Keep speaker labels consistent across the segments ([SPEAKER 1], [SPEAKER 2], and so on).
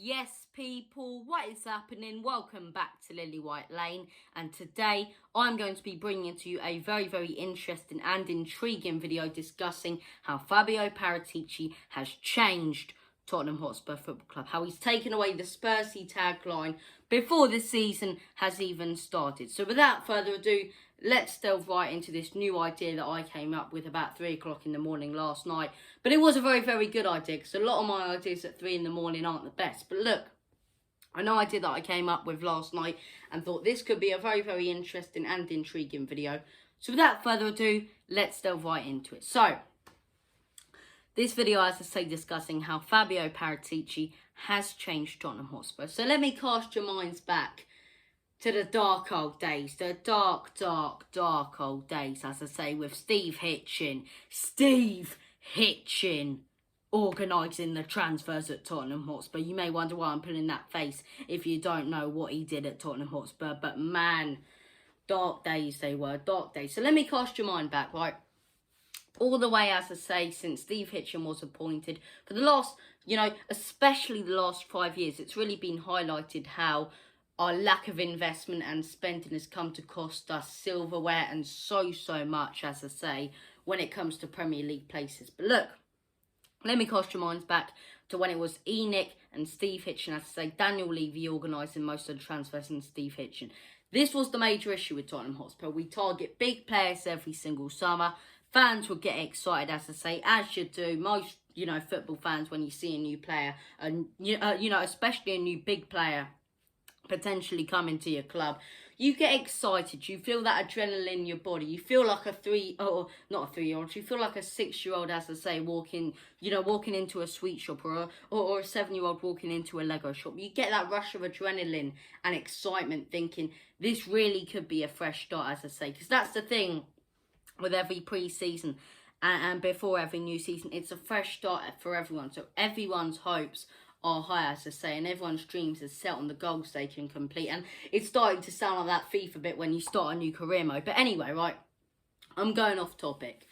[SPEAKER 1] Yes, people, what is happening? Welcome back to Lily White Lane, and today I'm going to be bringing to you a very interesting and intriguing video discussing how Fabio Paratici has changed Tottenham Hotspur Football Club, how he's taken away the Spursy tagline before the season has even started. So without further ado, let's delve right into this new idea that I came up with about 3 o'clock in the morning last night. But it was a very good idea, because a lot of my ideas at 3 in the morning aren't the best. But look, an idea that I came up with last night and thought this could be a very interesting and intriguing video. So without further ado, let's delve right into it. So, this video, as I say, discussing how Fabio Paratici has changed Tottenham Hotspur. So let me cast your minds back to the dark old days, the dark old days, as I say, with Steve Hitchen organising the transfers at Tottenham Hotspur. You may wonder why I'm putting that face if you don't know what he did at Tottenham Hotspur, but man, dark days they were, dark days. So let me cast your mind back, right? All the way, as I say, since Steve Hitchen was appointed, for the last, especially the last 5 years, it's really been highlighted how our lack of investment and spending has come to cost us silverware and so much, as I say, when it comes to Premier League places. But look, let me cast your minds back to when it was Enoch and Steve Hitchen, as I say, Daniel Levy organising most of the transfers and Steve Hitchen. This was the major issue with Tottenham Hotspur. We target big players every single summer. Fans would get excited, as I say, as you do. Most, football fans, when you see a new player, and, especially a new big player potentially coming to your club, you get excited. You feel that adrenaline in your body. You feel like a not a 3-year-old. You feel like a 6-year-old, as I say, walking into a sweet shop, or a 7-year-old walking into a Lego shop. You get that rush of adrenaline and excitement, thinking this really could be a fresh start, as I say, because that's the thing with every pre-season and before every new season. It's a fresh start for everyone. So everyone's hopes are high, as I say, and everyone's dreams are set on the goals they can complete. And it's starting to sound like that FIFA bit when you start a new career mode. But anyway, right, I'm going off topic.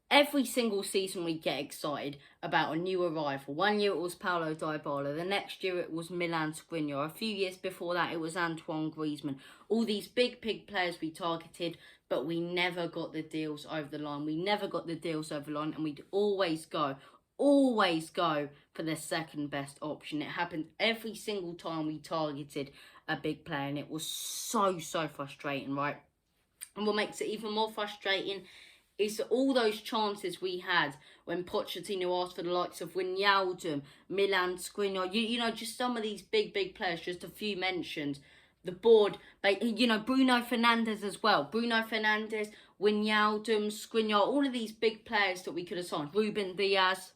[SPEAKER 1] Every single season we get excited about a new arrival. 1 year it was Paulo Dybala. The next year it was Milan Skriniar. A few years before that it was Antoine Griezmann. All these big players we targeted, but we never got the deals over the line. And we'd always go for the second best option. It happened every single time we targeted a big player, and it was so frustrating, right? And what makes it even more frustrating is all those chances we had when Pochettino asked for the likes of Wijnaldum, Milan Skriniar, just some of these big players, just a few mentioned. The board, Bruno Fernandes as well. Bruno Fernandes, Wijnaldum, Skriniar, all of these big players that we could have signed. Ruben Diaz.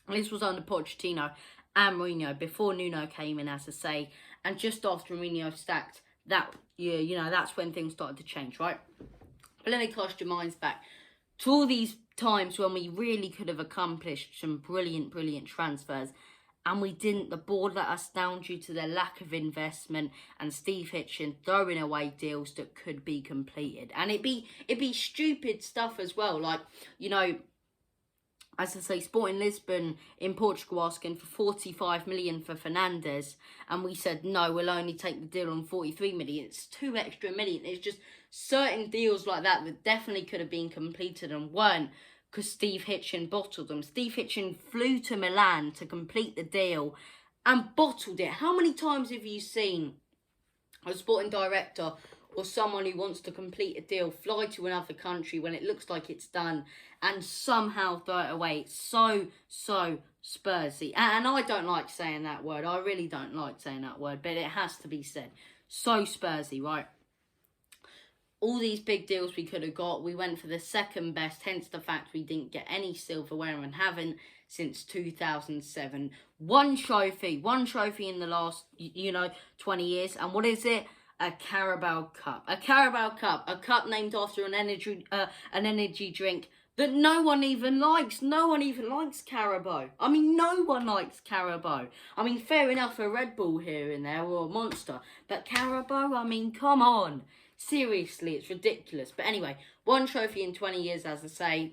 [SPEAKER 1] This was under Pochettino and Mourinho, before Nuno came in, as I say. And just after Mourinho stacked that year, that's when things started to change, right? But let me cast your minds back to all these times when we really could have accomplished some brilliant transfers, and we didn't. The board let us down due to their lack of investment and Steve Hitchen throwing away deals that could be completed. And it'd be stupid stuff as well, like, as I say, Sporting Lisbon in Portugal asking for 45 million for Fernandes, and we said no, we'll only take the deal on 43 million. It's 2 extra million. It's just certain deals like that definitely could have been completed and weren't, because Steve Hitchen bottled them. Steve Hitchen flew to Milan to complete the deal and bottled it. How many times have you seen a sporting director or someone who wants to complete a deal fly to another country when it looks like it's done and somehow throw it away? It's so Spursy. And I don't like saying that word. I really don't like saying that word, but it has to be said. So Spursy, right? All these big deals we could have got, we went for the second best, hence the fact we didn't get any silverware and haven't since 2007. One trophy in the last, 20 years. And what is it? A Carabao Cup. A cup named after an energy drink that no one even likes. No one even likes Carabao. I mean, no one likes Carabao. I mean, fair enough, a Red Bull here and there, or a Monster. But Carabao, I mean, come on. Seriously, it's ridiculous. But anyway, one trophy in 20 years, as I say.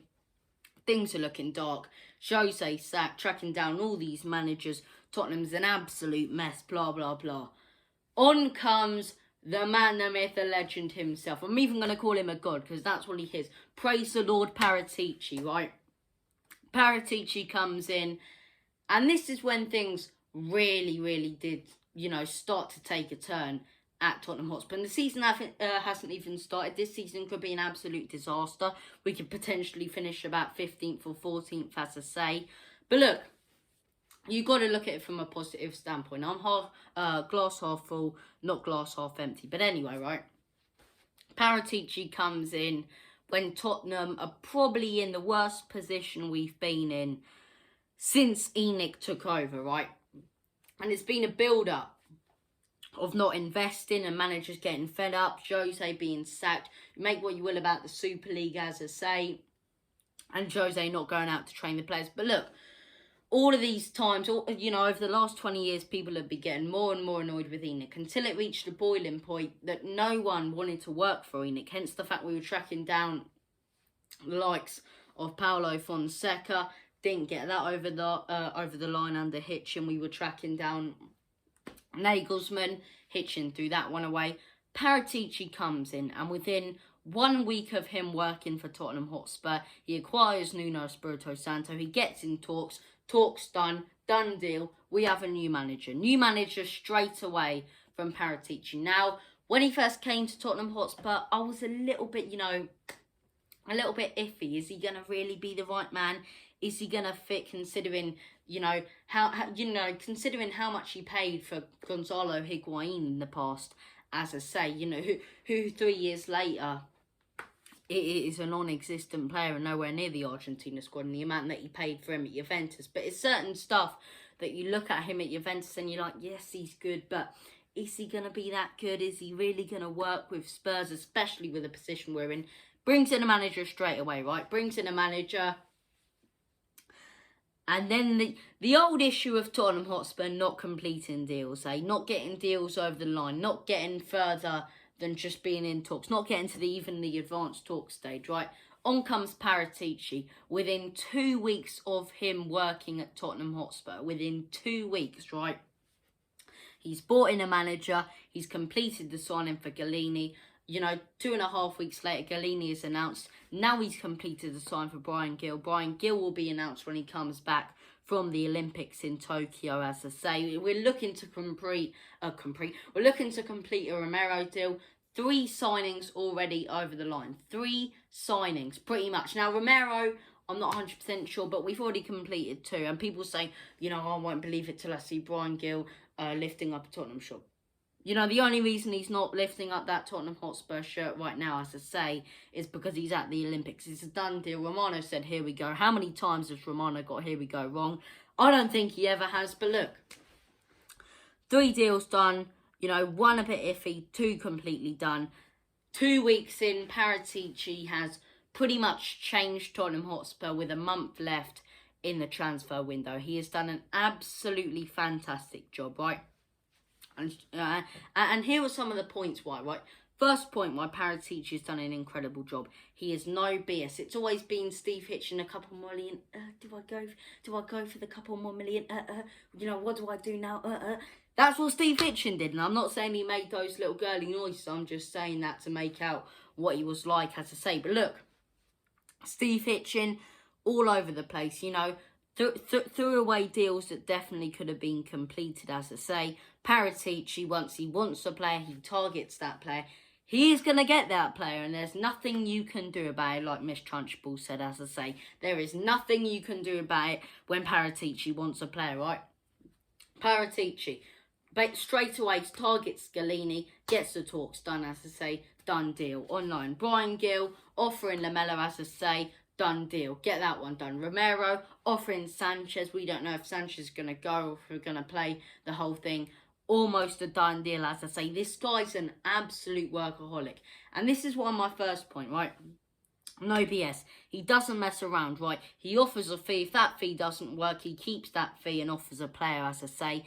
[SPEAKER 1] Things are looking dark. Jose sacked, tracking down all these managers Tottenham's an absolute mess, blah, blah, blah. On comes the man, the myth, the legend himself. I'm even going to call him a god, because that's what he is. Praise the Lord, Paratici, right? Paratici comes in, and this is when things really, really did, start to take a turn at Tottenham Hotspur. And the season hasn't even started. This season could be an absolute disaster. We could potentially finish about 15th or 14th, as I say. But look, you got to look at it from a positive standpoint. I'm glass half full, not glass half empty. But anyway, right? Paratici comes in when Tottenham are probably in the worst position we've been in since ENIC took over, right? And it's been a build-up of not investing and managers getting fed up, Jose being sacked. Make what you will about the Super League, as I say, and Jose not going out to train the players. But look, all of these times, over the last 20 years, people have been getting more and more annoyed with ENIC until it reached a boiling point that no one wanted to work for ENIC. Hence the fact we were tracking down the likes of Paulo Fonseca. Didn't get that over the line under Hitchin. We were tracking down Nagelsmann. Hitchin threw that one away. Paratici comes in, and within 1 week of him working for Tottenham Hotspur, he acquires Nuno Espirito Santo. He gets in talks done deal. We have a new manager straight away from Paratici. Now, when he first came to Tottenham Hotspur, I was a little bit iffy. Is he going to really be the right man? Is he going to fit, considering, considering how much he paid for Gonzalo Higuain in the past, as I say, who 3 years later is a non-existent player and nowhere near the Argentina squad, and the amount that he paid for him at Juventus. But it's certain stuff that you look at him at Juventus and you're like, yes, he's good, but is he going to be that good? Is he really going to work with Spurs, especially with the position we're in? Brings in a manager straight away, right? Brings in a manager. And then the old issue of Tottenham Hotspur not completing deals, not getting deals over the line, not getting further than just being in talks, not getting to even the advanced talk stage, right? On comes Paratici. Within 2 weeks of him working at Tottenham Hotspur, within 2 weeks, right? He's brought in a manager. He's completed the signing for Galini. 2.5 weeks later, Galini is announced. Now he's completed the sign for Bryan Gil. Bryan Gil will be announced when he comes back from the Olympics in Tokyo, as I say. We're looking to complete a Romero deal. 3 signings already over the line. 3 signings, pretty much. Now, Romero, I'm not 100% sure, but we've already completed 2. And people say, I won't believe it till I see Bryan Gil lifting up a Tottenham shirt. The only reason he's not lifting up that Tottenham Hotspur shirt right now, as I say, is because he's at the Olympics. It's a done deal. Romano said, here we go. How many times has Romano got here we go wrong? I don't think he ever has, but look. 3 deals done. 1 a bit iffy, 2 completely done. 2 weeks in, Paratici has pretty much changed Tottenham Hotspur with a month left in the transfer window. He has done an absolutely fantastic job, right? And here are some of the points why, right? First point why Paratici has done an incredible job. He is no BS. It's always been Steve Hitchin, a couple more million. Do I go for the couple more million? What do I do now? That's what Steve Hitchin did. And I'm not saying he made those little girly noises. I'm just saying that to make out what he was like, as I say. But look, Steve Hitchin, all over the place, threw away deals that definitely could have been completed, as I say. Paratici, once he wants a player, he targets that player. He is going to get that player, and there's nothing you can do about it, like Miss Trunchbull said, as I say. There is nothing you can do about it when Paratici wants a player, right? Paratici, but straight away, targets Galini, gets the talks done, as I say, done deal. Online, Bryan Gil, offering Lamela, as I say, done deal. Get that one done. Romero, offering Sanchez. We don't know if Sanchez is going to go or if we're going to play the whole thing. Almost a done deal, as I say. This guy's an absolute workaholic. And this is my first point, right? No BS. He doesn't mess around, right? He offers a fee. If that fee doesn't work, he keeps that fee and offers a player, as I say.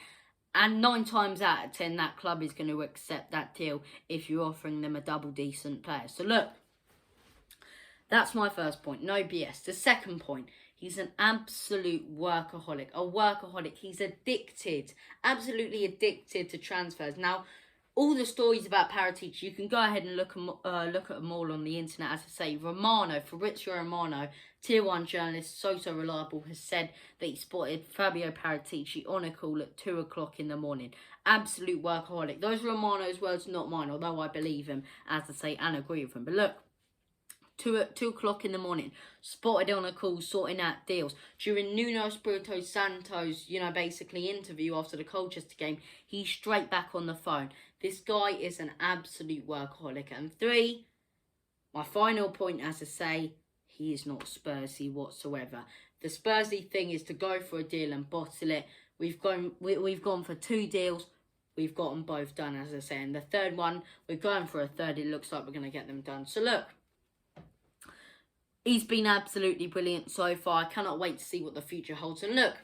[SPEAKER 1] And 9 times out of 10, that club is going to accept that deal if you're offering them a double decent player. So look, that's my first point. No BS. The second point, He's an absolute workaholic. A workaholic. He's addicted. Absolutely addicted to transfers. Now, all the stories about Paratici, you can go ahead and look at them all on the internet. As I say, Fabrizio Romano, Tier 1 journalist, so reliable, has said that he spotted Fabio Paratici on a call at 2 o'clock in the morning. Absolute workaholic. Those are Romano's words, not mine, although I believe him, as I say, and agree with him. But look, 2 o'clock in the morning, spotted on a call, sorting out deals. During Nuno Espirito Santo's, basically interview after the Colchester game, he's straight back on the phone. This guy is an absolute workaholic. And 3, my final point, as I say, he is not Spursy whatsoever. The Spursy thing is to go for a deal and bottle it. We've gone for 2 deals. We've got them both done, as I say. And the third one, we're going for a third. It looks like we're going to get them done. So look, he's been absolutely brilliant so far. I cannot wait to see what the future holds. And look,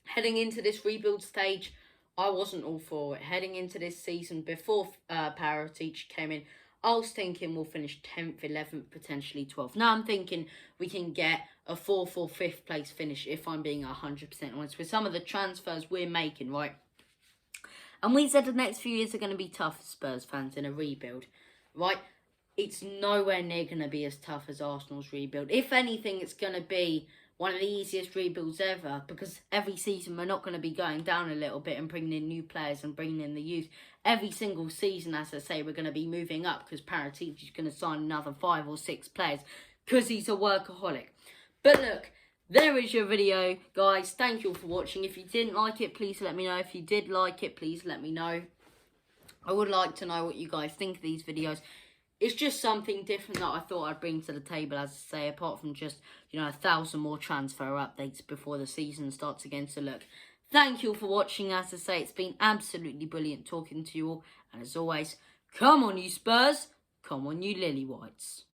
[SPEAKER 1] heading into this rebuild stage, I wasn't all for it. Heading into this season, before Paratici came in, I was thinking we'll finish 10th, 11th, potentially 12th. Now I'm thinking we can get a 4th or 5th place finish, if I'm being 100% honest, with some of the transfers we're making, right? And we said the next few years are going to be tough for Spurs fans in a rebuild, right? It's nowhere near going to be as tough as Arsenal's rebuild. If anything, it's going to be one of the easiest rebuilds ever, because every season we're not going to be going down a little bit and bringing in new players and bringing in the youth. Every single season, as I say, we're going to be moving up because Paratici's going to sign another 5 or 6 players because he's a workaholic. But look, there is your video, guys. Thank you all for watching. If you didn't like it, please let me know. If you did like it, please let me know. I would like to know what you guys think of these videos. It's just something different that I thought I'd bring to the table, as I say, apart from just, 1,000 more transfer updates before the season starts again. So look, thank you all for watching. As I say, it's been absolutely brilliant talking to you all. And as always, come on you Spurs, come on you Lily Whites.